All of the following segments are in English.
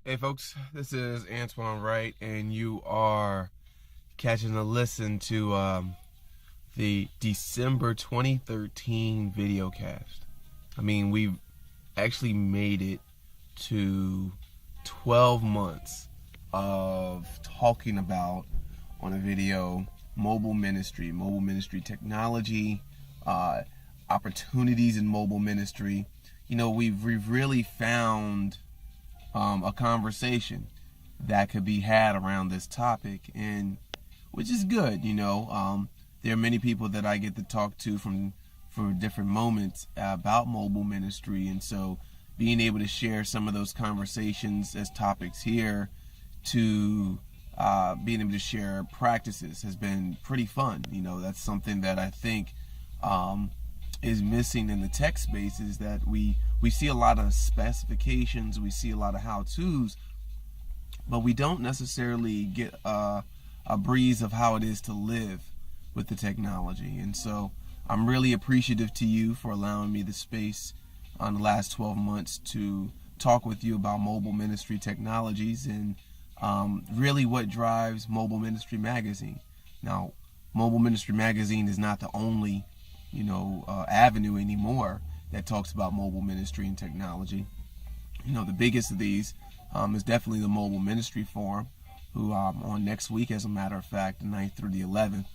Hey folks, this is Antoine Wright, and you are catching a listen to the December 2013 Videocast. I mean, we've actually made it to 12 months of talking about on a video mobile ministry technology, opportunities in mobile ministry. You know, we've really found a conversation that could be had around this topic, and which is good. There are many people that I get to talk to from for different moments about mobile ministry, and so being able to share some of those conversations as topics here to being able to share practices has been pretty fun. That's something that I think is missing in the tech space, is that we see a lot of specifications, we see a lot of how-tos, but we don't necessarily get a breeze of how it is to live with the technology. And so I'm really appreciative to you for allowing me the space on the last 12 months to talk with you about mobile ministry technologies and really what drives Mobile Ministry Magazine. Now, Mobile Ministry Magazine is not the only avenue anymore that talks about mobile ministry and technology. The biggest of these is definitely the Mobile Ministry Forum, who on next week, as a matter of fact, the 9th through the 11th,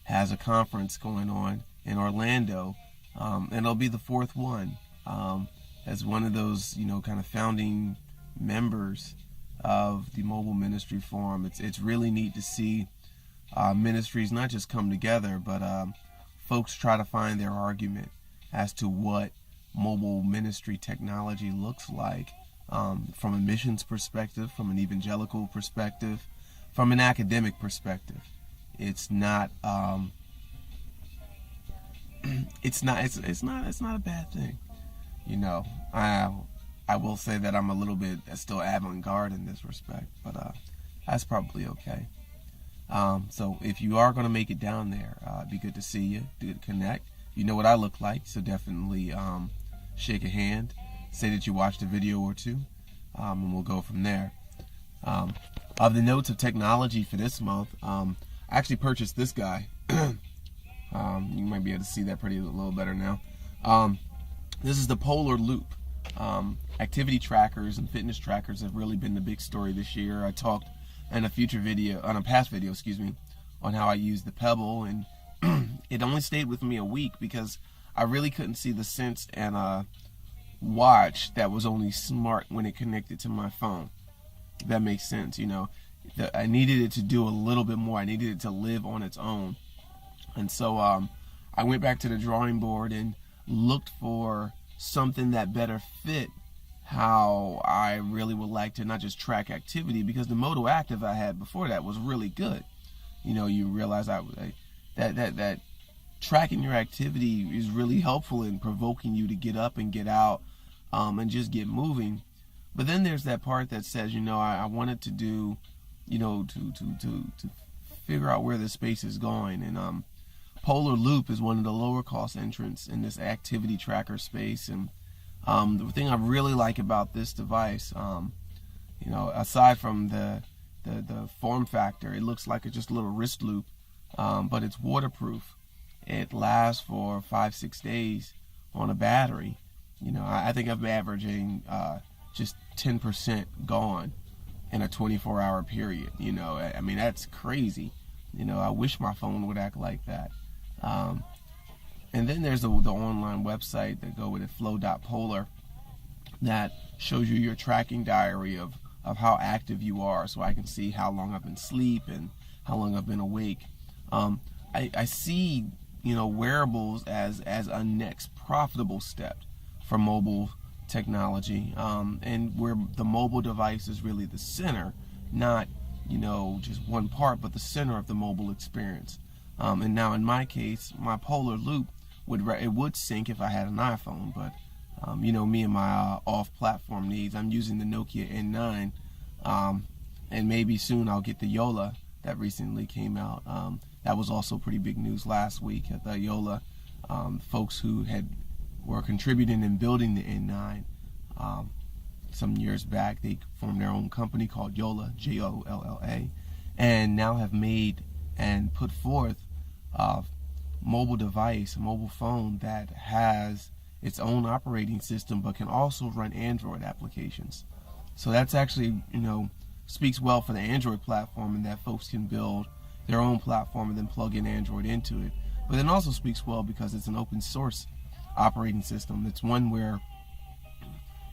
has a conference going on in Orlando, and it'll be the fourth one. As one of those, kind of founding members of the Mobile Ministry Forum, it's really neat to see ministries not just come together, but folks try to find their argument as to what mobile ministry technology looks like, from a missions perspective, from an evangelical perspective, from an academic perspective. It's not it's not a bad thing. I will say that I'm a little bit still avant-garde in this respect, but that's probably okay. So if you are going to make it down there, it'd be good to see you, good to connect. You know what I look like, so definitely shake a hand, say that you watched a video or two, and we'll go from there. Of the notes of technology for this month, I actually purchased this guy. You might be able to see that a little better now. This is the Polar Loop. Activity trackers and fitness trackers have really been the big story this year. I talked in a past video, on how I used the Pebble, and it only stayed with me a week because I really couldn't see the sense in a watch that was only smart when it connected to my phone. If that makes sense. I needed it to do a little bit more. I needed it to live on its own. And so I went back to the drawing board and looked for something that better fit how I really would like to not just track activity, because the Moto Active I had before that was really good. You realize that tracking your activity is really helpful in provoking you to get up and get out and just get moving. But then there's that part that says, I wanted to do, to figure out where the space is going. And Polar Loop is one of the lower cost entrants in this activity tracker space. And the thing I really like about this device, aside from the form factor, it looks like it's just a little wrist loop, but it's waterproof. It lasts for 5-6 days on a battery. I think I'm averaging just 10% gone in a 24-hour period. I mean, that's crazy. I wish my phone would act like that. And then there's the online website that go with it, flow.polar, that shows you your tracking diary of how active you are, so I can see how long I've been asleep and how long I've been awake. I see wearables as a next profitable step for mobile technology, and where the mobile device is really the center, not just one part, but the center of the mobile experience. And now in my case, my Polar Loop would sync if I had an iPhone, but me and my off-platform needs, I'm using the Nokia N9, and maybe soon I'll get the Yola that recently came out. That was also pretty big news last week at the Yola. Folks who were contributing and building the N9 some years back. They formed their own company called Yolla, Jolla, and now have made and put forth a mobile device, a mobile phone that has its own operating system but can also run Android applications. So that's actually, speaks well for the Android platform, and that folks can build their own platform and then plug in Android into it. But it also speaks well because it's an open source operating system. It's one where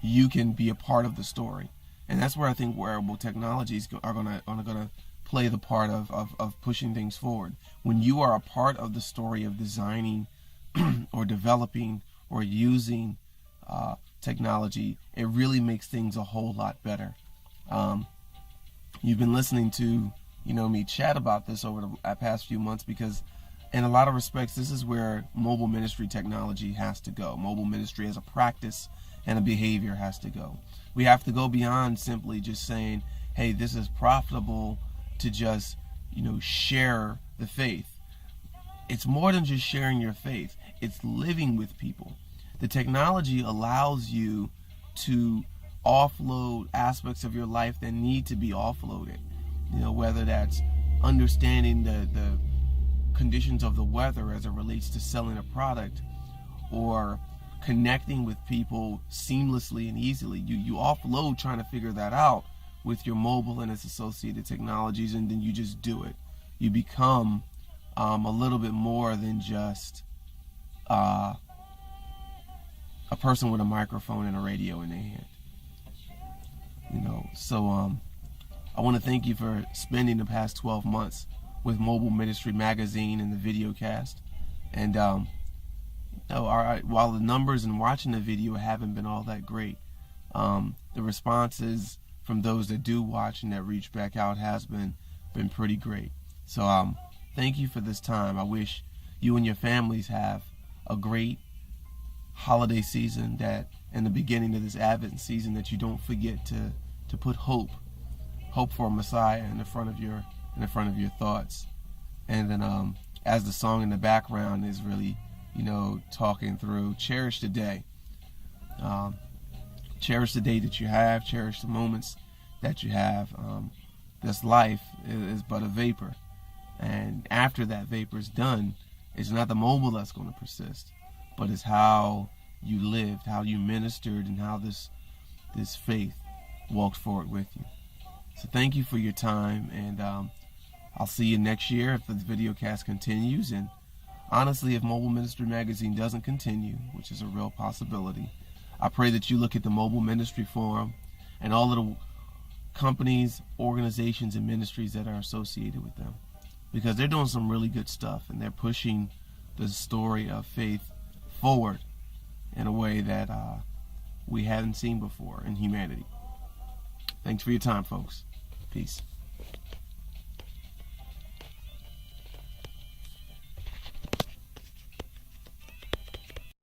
you can be a part of the story. And that's where I think wearable technologies are gonna play the part of pushing things forward. When you are a part of the story of designing or developing or using technology, it really makes things a whole lot better. You've been listening to me chat about this over the past few months, because in a lot of respects this is where mobile ministry technology has to go. Mobile ministry as a practice and a behavior has to go. We have to go beyond simply just saying, hey, this is profitable to just share the faith. It's more than just sharing your faith. It's living with people. The technology allows you to offload aspects of your life that need to be offloaded. Whether that's understanding the conditions of the weather as it relates to selling a product, or connecting with people seamlessly and easily. You offload trying to figure that out with your mobile and its associated technologies, and then you just do it. You become a little bit more than just a person with a microphone and a radio in their hand. So I want to thank you for spending the past 12 months with Mobile Ministry Magazine and the Videocast. And while the numbers and watching the video haven't been all that great, the responses from those that do watch and that reach back out has been pretty great. So thank you for this time. I wish you and your families have a great holiday season, that in the beginning of this Advent season that you don't forget to put hope for a Messiah in the front of your thoughts. And then as the song in the background is really talking through, cherish the day. Cherish the day that you have. Cherish the moments that you have. This life is but a vapor, and after that vapor is done, it's not the mobile that's going to persist, but it's how you lived, how you ministered, and how this faith walked forward with you. So thank you for your time, and I'll see you next year if the Videocast continues. And honestly, if Mobile Ministry Magazine doesn't continue, which is a real possibility, I pray that you look at the Mobile Ministry Forum and all of the companies, organizations, and ministries that are associated with them, because they're doing some really good stuff, and they're pushing the story of faith forward in a way that we haven't seen before in humanity. Thanks for your time, folks. Peace.